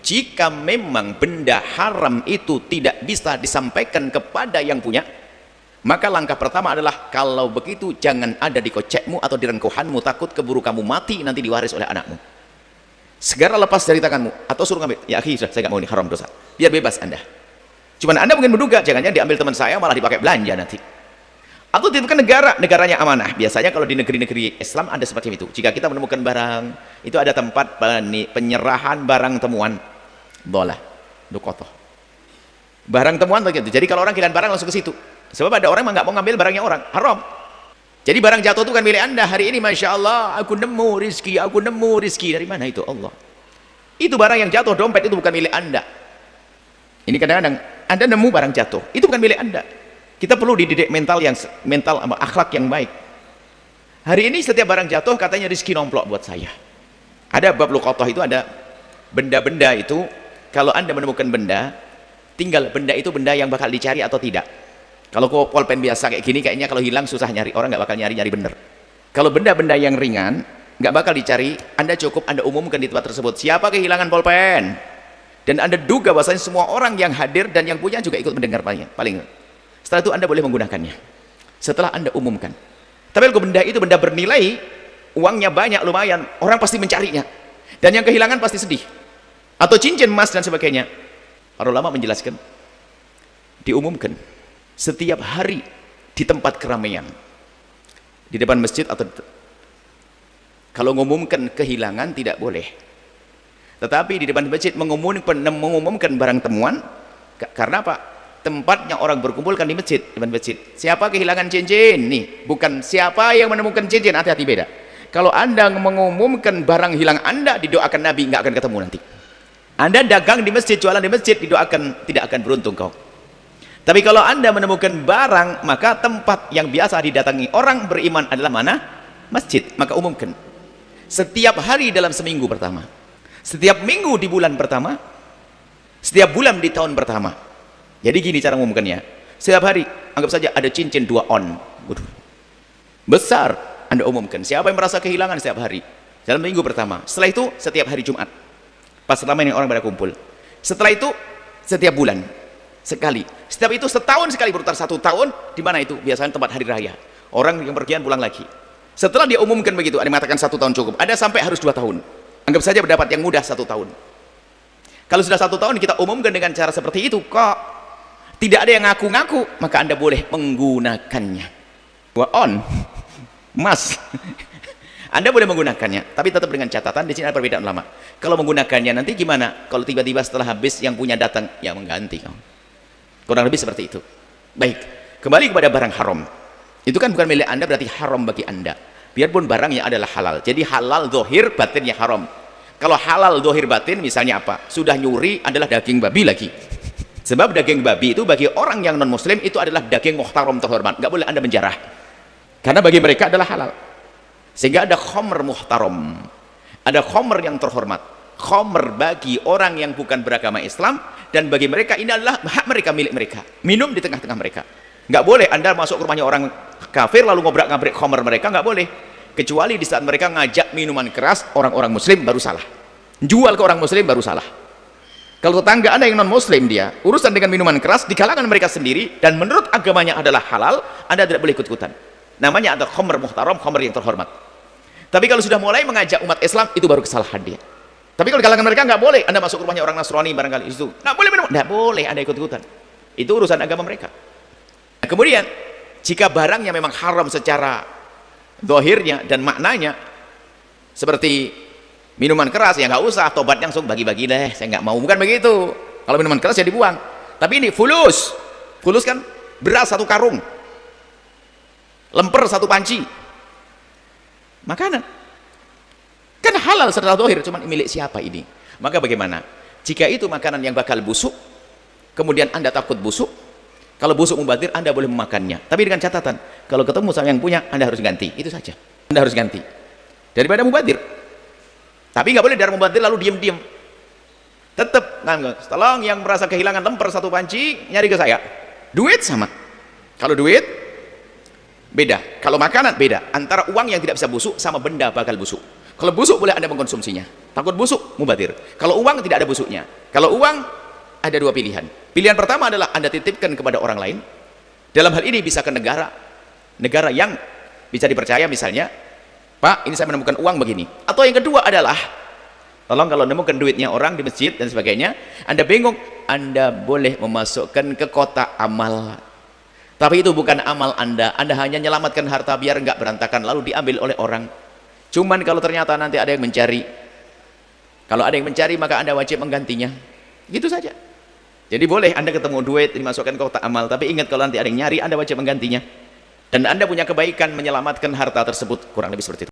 jika memang benda haram itu tidak bisa disampaikan kepada yang punya, maka langkah pertama adalah kalau begitu jangan ada di kocekmu atau di rengkuhanmu, takut keburu kamu mati nanti diwaris oleh anakmu. Segera lepas dari tanganmu atau suruh ngambil. Ya akhi, sudah, saya nggak mau ini, haram dosa. Biar bebas Anda. Cuman Anda mungkin menduga jangan-jangan diambil teman saya malah dipakai belanja nanti. Atau dititipkan negara, negaranya amanah. Biasanya kalau di negeri-negeri Islam ada seperti itu. Jika kita menemukan barang, itu ada tempat penyerahan barang temuan. Dolah, dukotoh. Barang temuan begitu. Jadi kalau orang kehilangan barang langsung ke situ. Sebab ada orang yang nggak mau ngambil barangnya orang, haram. Jadi barang jatuh itu kan milik Anda. Hari ini Masya Allah, aku nemu rizki, aku nemu rizki. Dari mana itu? Allah. Itu barang yang jatuh, dompet itu bukan milik Anda. Ini kadang-kadang Anda nemu barang jatuh, itu bukan milik Anda. Kita perlu dididik mental akhlak yang baik. Hari ini setiap barang jatuh katanya rizki nomplok buat saya. Ada bab luqathah, itu ada benda-benda itu, kalau Anda menemukan benda, tinggal benda itu benda yang bakal dicari atau tidak. Kalau pulpen biasa kayak gini, kayaknya kalau hilang susah nyari, orang nggak bakal nyari bener. Kalau benda-benda yang ringan nggak bakal dicari, Anda cukup Anda umumkan di tempat tersebut, siapa kehilangan pulpen, dan Anda duga bahwasanya semua orang yang hadir dan yang punya juga ikut mendengar paling. Setelah itu Anda boleh menggunakannya setelah Anda umumkan. Tapi kalau benda itu benda bernilai, uangnya banyak lumayan, orang pasti mencarinya, dan yang kehilangan pasti sedih. Atau cincin emas dan sebagainya, para ulama menjelaskan diumumkan setiap hari di tempat keramaian, di depan masjid, atau kalau mengumumkan kehilangan tidak boleh, tetapi di depan masjid mengumumkan barang temuan. Karena apa? Tempatnya orang berkumpul kan di masjid, depan masjid. Siapa kehilangan cincin nih, bukan siapa yang menemukan cincin. Hati-hati, beda. Kalau Anda mengumumkan barang hilang Anda, didoakan Nabi nggak akan ketemu nanti. Anda dagang di masjid, jualan di masjid, didoakan tidak akan beruntung kau. Tapi kalau Anda menemukan barang, maka tempat yang biasa didatangi orang beriman adalah mana? Masjid. Maka umumkan setiap hari dalam seminggu pertama, setiap minggu di bulan pertama, setiap bulan di tahun pertama. Jadi gini cara mengumumkannya, setiap hari anggap saja ada cincin 2 on. Waduh, besar, Anda umumkan siapa yang merasa kehilangan setiap hari dalam minggu pertama. Setelah itu setiap hari Jumat, pas ramai yang orang pada kumpul. Setelah itu setiap bulan sekali. Setiap itu setahun sekali, berputar 1 tahun. Di mana itu? Biasanya tempat hari raya, orang yang pergian pulang lagi. Setelah dia umumkan begitu, ada yang mengatakan 1 tahun cukup, ada sampai harus 2 tahun. Anggap saja berdapat yang mudah 1 tahun. Kalau sudah 1 tahun kita umumkan dengan cara seperti itu, kok tidak ada yang ngaku-ngaku, maka Anda boleh menggunakannya. On, emas, Anda boleh menggunakannya, tapi tetap dengan catatan. Di sini ada perbedaan ulama. Kalau menggunakannya nanti gimana? Kalau tiba-tiba setelah habis yang punya datang, ya mengganti. Kurang lebih seperti itu. Baik, kembali kepada barang haram. Itu kan bukan milik Anda, berarti haram bagi Anda. Biarpun barangnya adalah halal. Jadi halal zahir, batinnya haram. Kalau halal zahir batin, misalnya apa? Sudah nyuri adalah daging babi lagi. Sebab daging babi itu bagi orang yang non muslim itu adalah daging muhtaram, terhormat, nggak boleh Anda menjarah, karena bagi mereka adalah halal. Sehingga ada khomer muhtaram, ada khomer yang terhormat. Khomer bagi orang yang bukan beragama Islam, dan bagi mereka ini adalah hak mereka, milik mereka, minum di tengah-tengah mereka. Nggak boleh Anda masuk ke rumahnya orang kafir lalu ngobrak-ngabrik khomer mereka, nggak boleh, kecuali di saat mereka ngajak minuman keras orang-orang muslim, baru salah. Jual ke orang muslim baru salah. Kalau tetangga Anda yang non muslim, dia urusan dengan minuman keras di kalangan mereka sendiri dan menurut agamanya adalah halal, Anda tidak boleh ikut-ikutan. Namanya ada khomer muhtaram, khomer yang terhormat. Tapi kalau sudah mulai mengajak umat Islam, itu baru kesalahan dia. Tapi kalau di kalangan mereka nggak boleh Anda masuk ke rumahnya orang Nasrani barangkali, itu nggak boleh minum, nggak boleh Anda ikut-ikutan. Itu urusan agama mereka. Nah, kemudian jika barangnya memang haram secara zahirnya dan maknanya, seperti minuman keras, ya nggak usah, tobat langsung bagi-bagi deh, saya nggak mau, bukan begitu. Kalau minuman keras ya dibuang. Tapi ini fulus kan beras 1 karung, lemper 1 panci, makanan kan halal secara zahir, cuman milik siapa ini? Maka bagaimana jika itu makanan yang bakal busuk, kemudian Anda takut busuk? Kalau busuk mubazir, Anda boleh memakannya, tapi dengan catatan, kalau ketemu sama yang punya, Anda harus ganti. Itu saja, Anda harus ganti daripada mubazir. Tapi nggak boleh darah mubazir lalu diem-diem. Tetap, tolong yang merasa kehilangan lemper 1 panci, nyari ke saya. Duit sama. Kalau duit beda, kalau makanan beda. Antara uang yang tidak bisa busuk sama benda bakal busuk. Kalau busuk boleh Anda mengkonsumsinya, takut busuk mubadir. Kalau uang tidak ada busuknya. Kalau uang ada dua pilihan. Pilihan pertama adalah Anda titipkan kepada orang lain. Dalam hal ini bisa ke negara yang bisa dipercaya, misalnya, Pak, ini saya menemukan uang begini. Atau yang kedua adalah, tolong kalau menemukan duitnya orang di masjid dan sebagainya, Anda bingung, Anda boleh memasukkan ke kotak amal. Tapi itu bukan amal Anda hanya menyelamatkan harta biar enggak berantakan lalu diambil oleh orang. Cuman kalau ternyata nanti ada yang mencari, kalau ada yang mencari maka Anda wajib menggantinya. Gitu saja. Jadi boleh Anda ketemu duit dimasukkan ke kotak amal, tapi ingat kalau nanti ada yang nyari Anda wajib menggantinya. Dan Anda punya kebaikan menyelamatkan harta tersebut, kurang lebih seperti itu.